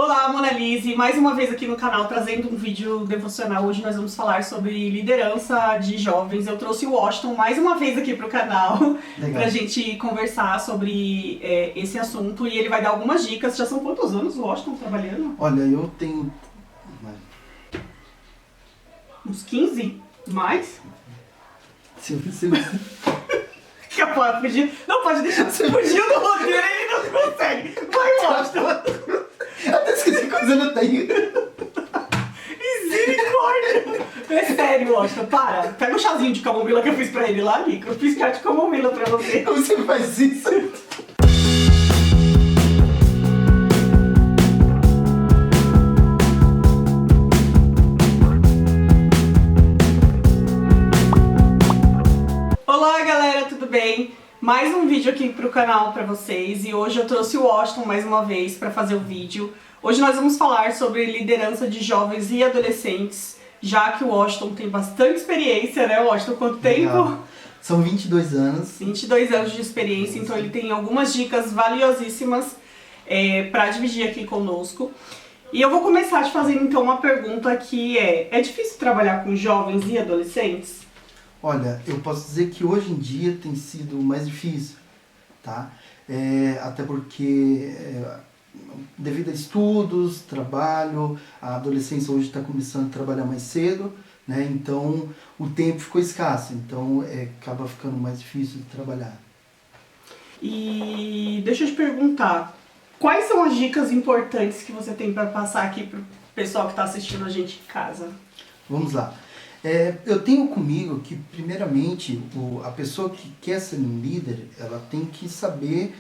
Olá, Mona Lise, mais uma vez aqui no canal trazendo um vídeo devocional. Hoje nós vamos falar sobre liderança de jovens. Eu trouxe o Washington mais uma vez aqui pro canal pra gente conversar sobre esse assunto e ele vai dar algumas dicas. Já são quantos anos o Washington trabalhando? Olha, eu tenho... Uns 15? Mais? Se Capaz, fugir. Não pode deixar. Fugiu do roteiro e não consegue. Vai, Washington. Até esqueci quantos anos eu tenho. Misericórdia! É sério, Washington, para. Pega o chazinho de camomila que eu fiz pra ele lá, Nico. Eu fiz chá de camomila pra você. Como você faz isso? Olá, galera, tudo bem? Mais um vídeo aqui pro canal pra vocês e hoje eu trouxe o Washington mais uma vez pra fazer o vídeo. Hoje nós vamos falar sobre liderança de jovens e adolescentes, já que o Washington tem bastante experiência, né, Washington? Quanto tempo? Legal. São 22 anos. 22 anos de experiência, então ele tem algumas dicas valiosíssimas pra dividir aqui conosco. E eu vou começar te fazendo então uma pergunta que é difícil trabalhar com jovens e adolescentes? Olha, eu posso dizer que hoje em dia tem sido mais difícil, tá? Até porque devido a estudos, trabalho, a adolescência hoje está começando a trabalhar mais cedo, né? Então o tempo ficou escasso, então acaba ficando mais difícil de trabalhar. E deixa eu te perguntar, quais são as dicas importantes que você tem para passar aqui pro pessoal que está assistindo a gente em casa? Vamos lá. Eu tenho comigo que, primeiramente, a pessoa que quer ser um líder, ela tem que saber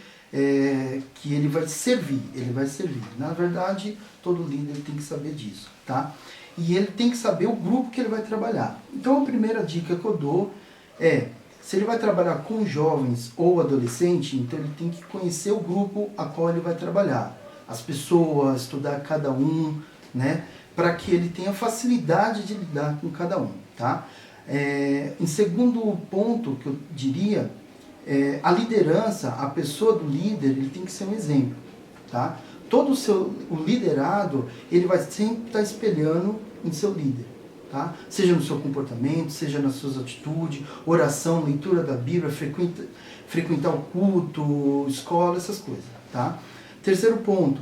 que ele vai servir, Na verdade, todo líder tem que saber disso, tá? E ele tem que saber o grupo que ele vai trabalhar. Então, a primeira dica que eu dou se ele vai trabalhar com jovens ou adolescente, então ele tem que conhecer o grupo a qual ele vai trabalhar. As pessoas, estudar cada um, né? Para que ele tenha facilidade de lidar com cada um, tá? Em segundo ponto que eu diria, a liderança, a pessoa do líder, ele tem que ser um exemplo, tá? O liderado, ele vai sempre estar espelhando em seu líder, tá? Seja no seu comportamento, seja nas suas atitudes, oração, leitura da Bíblia, frequentar o culto, escola, essas coisas, tá? Terceiro ponto,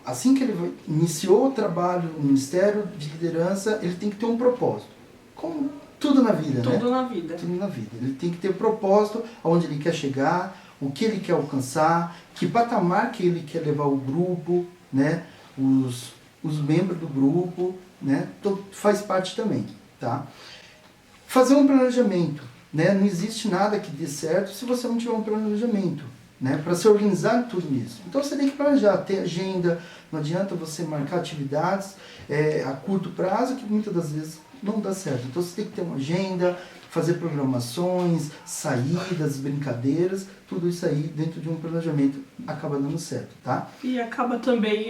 assim que ele iniciou o trabalho no Ministério de Liderança, ele tem que ter um propósito. Como tudo na vida, né? Tudo na vida. Tudo na vida. Ele tem que ter propósito, aonde ele quer chegar, o que ele quer alcançar, que patamar que ele quer levar o grupo, né? Os membros do grupo, né? Então, faz parte também, tá? Fazer um planejamento, né? Não existe nada que dê certo se você não tiver um planejamento, né, para se organizar tudo isso. Então você tem que planejar, ter agenda, não adianta você marcar atividades a curto prazo que muitas das vezes não dá certo. Então você tem que ter uma agenda, fazer programações, saídas, brincadeiras, tudo isso aí dentro de um planejamento acaba dando certo, tá? E acaba também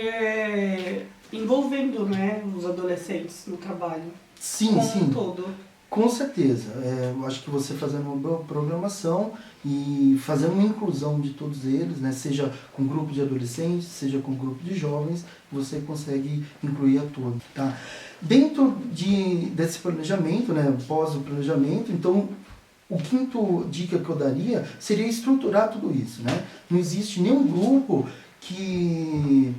envolvendo, né, os adolescentes no trabalho. Sim, como um todo. Com certeza. Eu acho que você fazendo uma boa programação e fazendo uma inclusão de todos eles, né, seja com grupo de adolescentes, seja com grupo de jovens, você consegue incluir a todos, tá? Dentro desse planejamento, né, após o planejamento, então, o quinto dica que eu daria seria estruturar tudo isso, né? Não existe nenhum grupo que...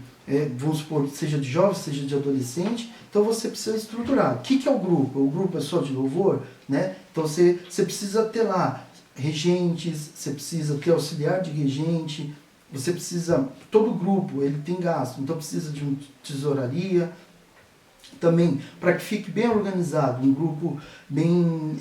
vamos supor, seja de jovem, seja de adolescente, então você precisa estruturar. O que é o grupo? O grupo é só de louvor, né? Então você precisa ter lá regentes, você precisa ter auxiliar de regente, você precisa, todo grupo ele tem gasto, então precisa de uma tesouraria, também, para que fique bem organizado, um grupo bem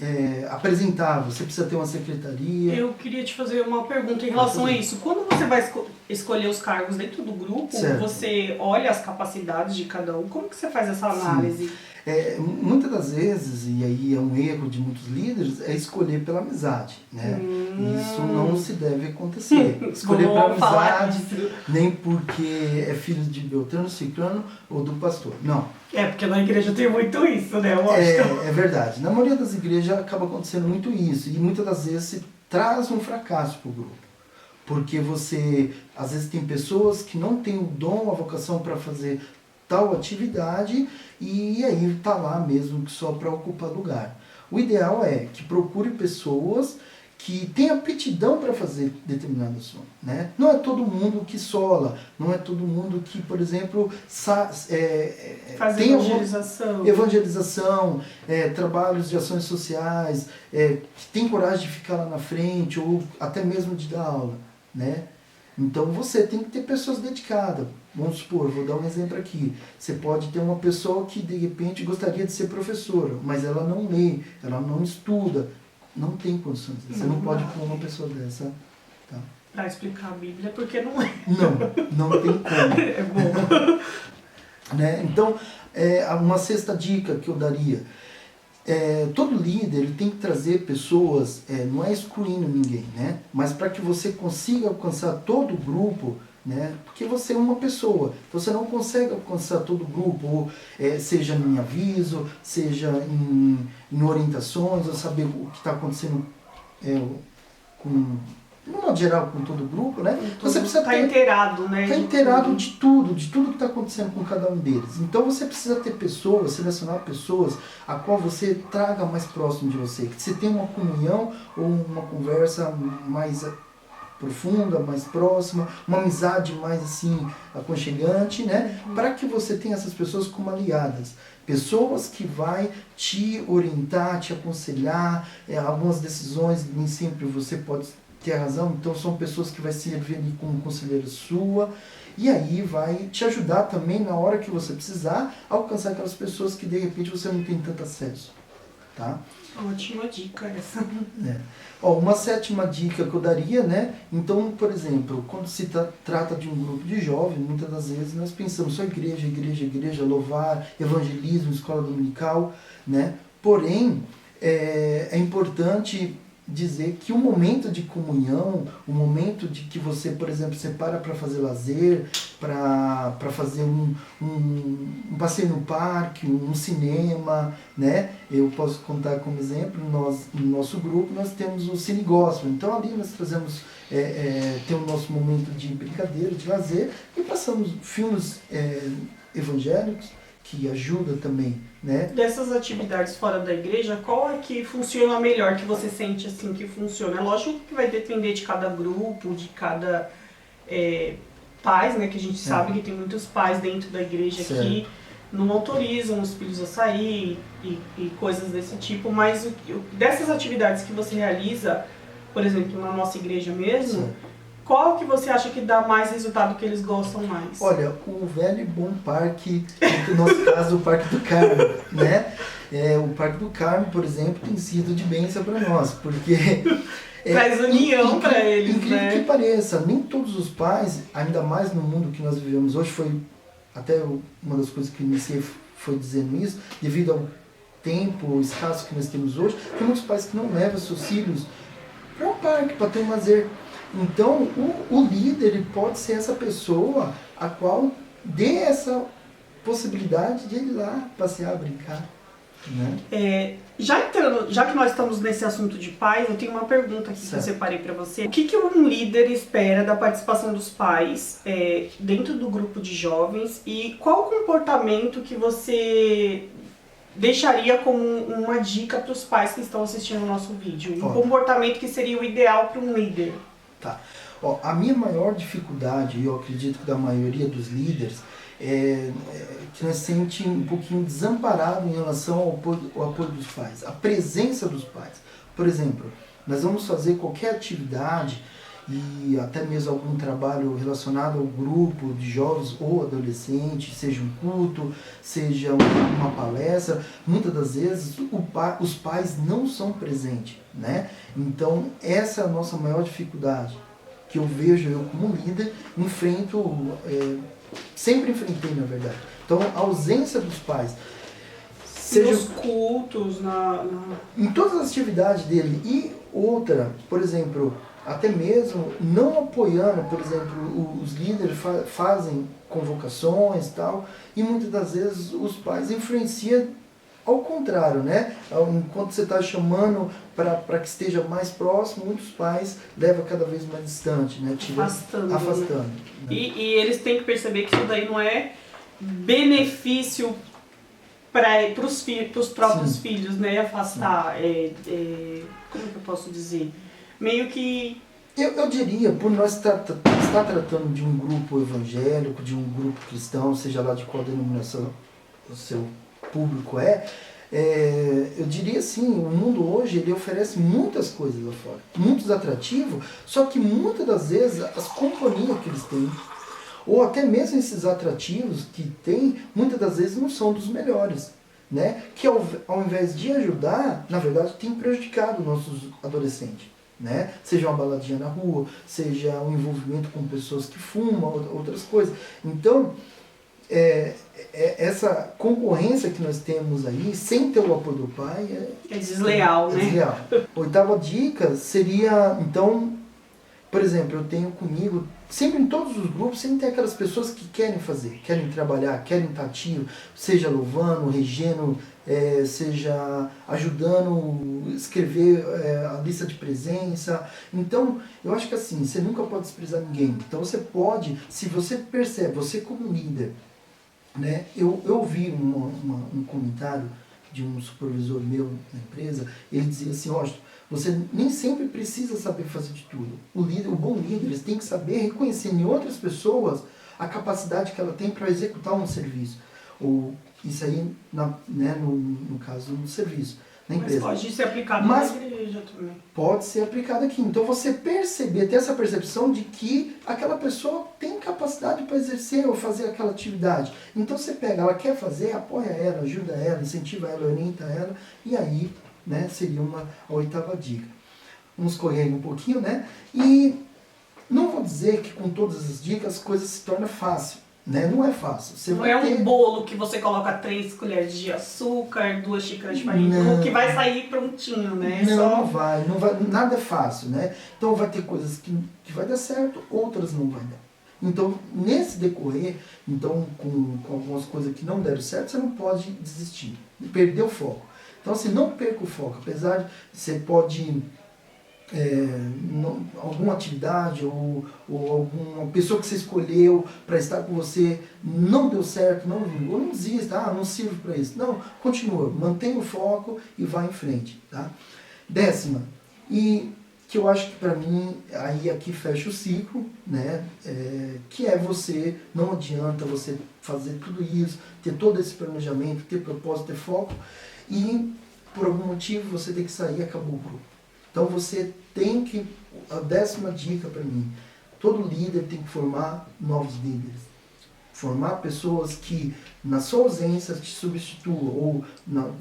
apresentável, você precisa ter uma secretaria. Eu queria te fazer uma pergunta em relação a isso. Quando você vai escolher os cargos dentro do grupo, certo, você olha as capacidades de cada um, como que você faz essa análise? Sim. Muitas das vezes, e aí é um erro de muitos líderes, é escolher pela amizade, né? Isso não se deve acontecer. Escolher pela amizade, nem porque é filho de Beltrano, Ciclano ou do pastor. Não. Porque na igreja tem muito isso, né? É verdade. Na maioria das igrejas acaba acontecendo muito isso. E muitas das vezes se traz um fracasso para o grupo. porque você, às vezes tem pessoas que não têm o dom, a vocação para fazer tal atividade e aí está lá mesmo só para ocupar lugar. O ideal é que procure pessoas que têm aptidão para fazer determinado som, né? Não é todo mundo que sola, não é todo mundo que, por exemplo, faz tem evangelização, trabalhos de ações sociais, que tem coragem de ficar lá na frente ou até mesmo de dar aula, né? Então você tem que ter pessoas dedicadas. Vamos supor, vou dar um exemplo aqui. Você pode ter uma pessoa que de repente gostaria de ser professora, mas ela não lê, ela não estuda, não tem condições. Você não pode pôr uma pessoa dessa. Tá? Para explicar a Bíblia, porque não é. Não tem como. É bom. Né? Então, uma sexta dica que eu daria. Todo líder ele tem que trazer pessoas, não é excluindo ninguém, né? Mas para que você consiga alcançar todo o grupo, né? Porque você é uma pessoa, você não consegue alcançar todo o grupo, seja em aviso, seja em orientações, ou saber o que está acontecendo no modo geral com todo o grupo, né? Você precisa estar inteirado, né? Estar inteirado de tudo que está acontecendo com cada um deles. Então você precisa ter pessoas, selecionar pessoas a qual você traga mais próximo de você, que você tenha uma comunhão ou uma conversa mais profunda, mais próxima, uma amizade mais assim aconchegante, né? Para que você tenha essas pessoas como aliadas. Pessoas que vai te orientar, te aconselhar, algumas decisões nem sempre você pode ter razão, então são pessoas que vai servir ali como conselheira sua, e aí vai te ajudar também na hora que você precisar, a alcançar aquelas pessoas que de repente você não tem tanto acesso. Tá? Ótima dica essa. Uma sétima dica que eu daria, né? Então, por exemplo, quando se trata de um grupo de jovens, muitas das vezes nós pensamos só igreja, louvar, evangelismo, escola dominical, né? Porém, é importante dizer que o momento de comunhão, o momento de que você, por exemplo, separa para fazer lazer, para fazer um passeio no parque, um cinema, né? Eu posso contar como exemplo, no nosso grupo nós temos o Cine Gospel, então ali nós trazemos, tem o nosso momento de brincadeira, de lazer, e passamos filmes evangélicos, que ajuda também, né? Dessas atividades fora da igreja, qual é que funciona melhor, que você sente assim que funciona? É lógico que vai depender de cada grupo, de cada pais, né? Que a gente sabe que tem muitos pais dentro da igreja que não autorizam os filhos a sair e coisas desse tipo, mas dessas atividades que você realiza, por exemplo, na nossa igreja mesmo, qual que você acha que dá mais resultado, que eles gostam mais? Olha, o velho e bom parque, no nosso caso o Parque do Carmo, né? O Parque do Carmo, por exemplo, tem sido de bênção para nós, porque... traz união para eles, incrível que pareça, nem todos os pais, ainda mais no mundo que nós vivemos hoje, foi até uma das coisas que eu iniciei foi dizendo isso, devido ao tempo escasso que nós temos hoje, tem muitos pais que não levam seus filhos para um parque, para ter um lazer. Então, o líder ele pode ser essa pessoa a qual dê essa possibilidade de ir lá passear, brincar. Né? Já que nós estamos nesse assunto de pais, eu tenho uma pergunta aqui que eu separei para você. O que um líder espera da participação dos pais dentro do grupo de jovens e qual o comportamento que você deixaria como uma dica para os pais que estão assistindo o nosso vídeo? Um comportamento que seria o ideal para um líder. Tá. A minha maior dificuldade, e eu acredito que da maioria dos líderes, que nós sente um pouquinho desamparado em relação ao apoio dos pais, a presença dos pais. Por exemplo, nós vamos fazer qualquer atividade e até mesmo algum trabalho relacionado ao grupo de jovens ou adolescentes, seja um culto, seja uma palestra, muitas das vezes os pais não são presentes, né? Então essa é a nossa maior dificuldade, que eu vejo, eu como líder, sempre enfrentei, na verdade. Então a ausência dos pais, seja nos cultos, em todas as atividades dele, e outra, por exemplo, até mesmo não apoiando, por exemplo, os líderes fazem convocações e tal, e muitas das vezes os pais influenciam ao contrário, né? Enquanto você está chamando para que esteja mais próximo, muitos pais levam cada vez mais distante, né? Afastando. Né? E eles têm que perceber que isso daí não é benefício para os próprios filhos, né? Afastar. Como que eu posso dizer? Meio que... Eu diria, por nós estar tratando de um grupo evangélico, de um grupo cristão, seja lá de qual denominação o seu público eu diria assim, o mundo hoje ele oferece muitas coisas lá fora, muitos atrativos, só que muitas das vezes as companhias que eles têm, ou até mesmo esses atrativos que tem, muitas das vezes não são dos melhores, né? Que ao invés de ajudar, na verdade tem prejudicado nossos adolescentes. Né? Seja uma baladinha na rua, seja um envolvimento com pessoas que fumam, outras coisas. Então, essa concorrência que nós temos aí, sem ter o apoio do pai, é desleal, né? Desleal. Oitava dica seria, então, por exemplo, eu tenho comigo, sempre em todos os grupos, sempre tem aquelas pessoas que querem fazer, querem trabalhar, querem estar ativo, seja louvando, regendo, seja ajudando a escrever a lista de presença. Então, eu acho que assim, você nunca pode desprezar ninguém. Então você pode, se você percebe, você como líder, né? Eu ouvi um comentário de um supervisor meu na empresa, ele dizia assim, você nem sempre precisa saber fazer de tudo. O bom líder, eles têm que saber reconhecer em outras pessoas a capacidade que ela tem para executar um serviço. Ou isso aí, no caso, no serviço, na empresa. Mas pode ser aplicado na igreja também. Pode ser aplicado aqui. Então você ter essa percepção de que aquela pessoa tem capacidade para exercer ou fazer aquela atividade. Então você pega, ela quer fazer, apoia ela, ajuda ela, incentiva ela, orienta ela, e aí, né, seria a oitava dica. Vamos correr um pouquinho, né? E não vou dizer que com todas as dicas as coisas se tornam fácil. Né? Não é fácil. Você não é um bolo que você coloca 3 colheres de açúcar, 2 xícaras de farinha, que vai sair prontinho, né? Não vai, nada é fácil, né? Então vai ter coisas que vai dar certo, outras não vai dar. Então, nesse decorrer, então, com algumas coisas que não deram certo, você não pode desistir, perder o foco. Então, assim, não perca o foco, apesar de você pode... alguma atividade ou alguma pessoa que você escolheu para estar com você não deu certo, não vingou, não desista, não sirvo para isso. Não, continua, mantenha o foco e vá em frente. Tá? 10ª, e que eu acho que para mim, aí aqui fecha o ciclo, né? Que você, não adianta você fazer tudo isso, ter todo esse planejamento, ter propósito, ter foco, e por algum motivo você tem que sair e acabou o grupo. Então você tem que, a 10ª dica para mim, todo líder tem que formar novos líderes. Formar pessoas que na sua ausência te substituam, ou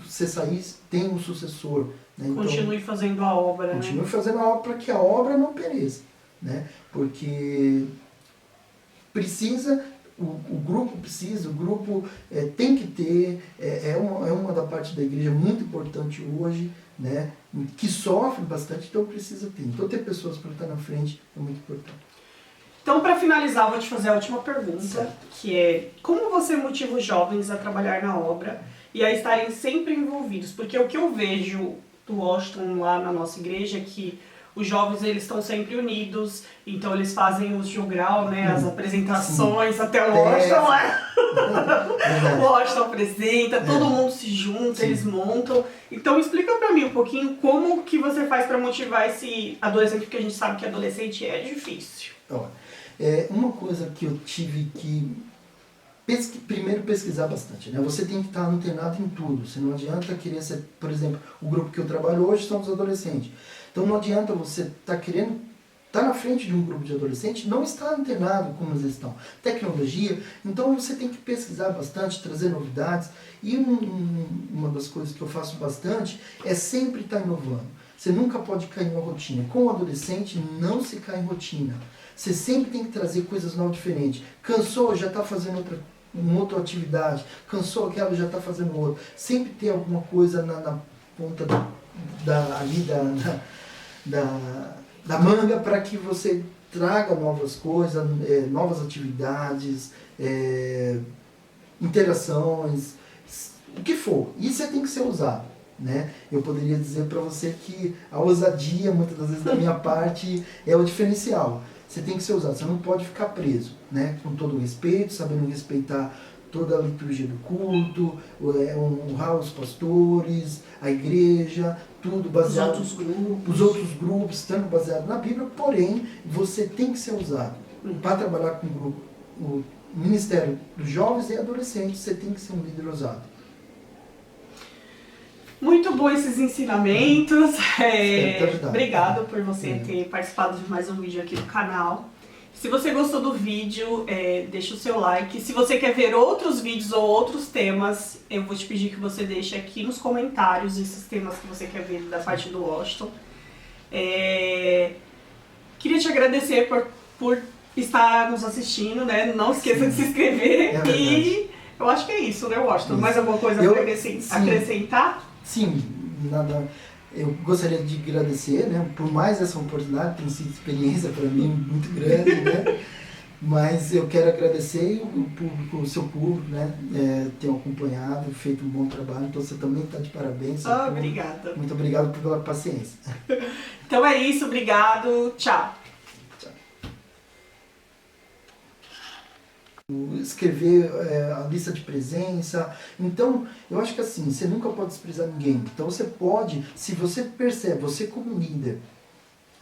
você sair, tem um sucessor. Né? Continue fazendo a obra. Continue fazendo a obra para que a obra não pereça. Né? Porque precisa... O grupo precisa, o grupo tem que ter, uma da parte da igreja muito importante hoje, né, que sofre bastante, então precisa ter. Então ter pessoas para estar na frente é muito importante. Então, para finalizar, eu vou te fazer a última pergunta, que é: como você motiva os jovens a trabalhar na obra e a estarem sempre envolvidos? Porque o que eu vejo do Washington lá na nossa igreja é que os jovens, eles estão sempre unidos, então eles fazem os jogral, né, as apresentações, sim. Até o Washington o Washington apresenta, todo mundo se junta, sim. Eles montam. Então explica pra mim um pouquinho como que você faz para motivar esse adolescente, porque a gente sabe que adolescente é difícil. Uma coisa que eu tive que primeiro pesquisar bastante, né? Você tem que estar antenado em tudo, você não adianta querer ser, por exemplo, o grupo que eu trabalho hoje são os adolescentes. Então não adianta você estar querendo estar na frente de um grupo de adolescentes, não estar antenado como eles estão. Tecnologia, então você tem que pesquisar bastante, trazer novidades. E uma das coisas que eu faço bastante é sempre estar inovando. Você nunca pode cair em uma rotina. Com o adolescente não se cai em rotina. Você sempre tem que trazer coisas novas, diferentes. Cansou, já está fazendo uma outra atividade. Cansou aquela, já está fazendo outra. Sempre ter alguma coisa na ponta da manga para que você traga novas coisas, novas atividades, interações, o que for. Isso tem que ser usado, né? Eu poderia dizer para você que a ousadia, muitas das vezes da minha parte, é o diferencial. Você tem que ser usado, você não pode ficar preso, né? Com todo o respeito, sabendo respeitar toda a liturgia do culto, honrar os pastores, a igreja, tudo baseado... Os outros grupos, estando baseado na Bíblia, porém, você tem que ser usado. Para trabalhar com o Ministério dos Jovens e Adolescentes, você tem que ser um líder ousado. Muito bom esses ensinamentos. Obrigado por você Sim. ter participado de mais um vídeo aqui no canal. Se você gostou do vídeo, deixa o seu like. Se você quer ver outros vídeos ou outros temas, eu vou te pedir que você deixe aqui nos comentários esses temas que você quer ver da parte do Washington. Queria te agradecer por estar nos assistindo, né? Não esqueça de se inscrever. E eu acho que é isso, né, Washington? Isso. Mais alguma coisa para acrescentar? Sim, nada. Eu gostaria de agradecer, né, por mais essa oportunidade, tem sido experiência para mim muito grande, né? Mas eu quero agradecer o seu público, né, ter acompanhado, feito um bom trabalho, então você também está de parabéns. Obrigada. Muito obrigado pela paciência. Então é isso, obrigado, tchau. Escrever a lista de presença. Então, eu acho que assim, você nunca pode desprezar ninguém. Então você pode, se você percebe, você como líder,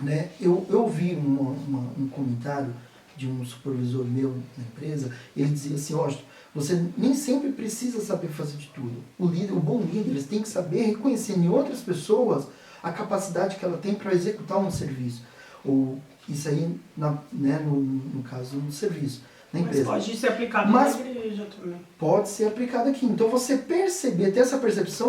né? Eu ouvi um comentário de um supervisor meu na empresa, ele dizia assim, ó, você nem sempre precisa saber fazer de tudo. O bom líder, ele tem que saber reconhecer em outras pessoas a capacidade que ela tem para executar um serviço. Ou isso aí, no caso, no serviço. Mas pode ser aplicado na igreja também. Pode ser aplicado aqui. Então você perceber, ter essa percepção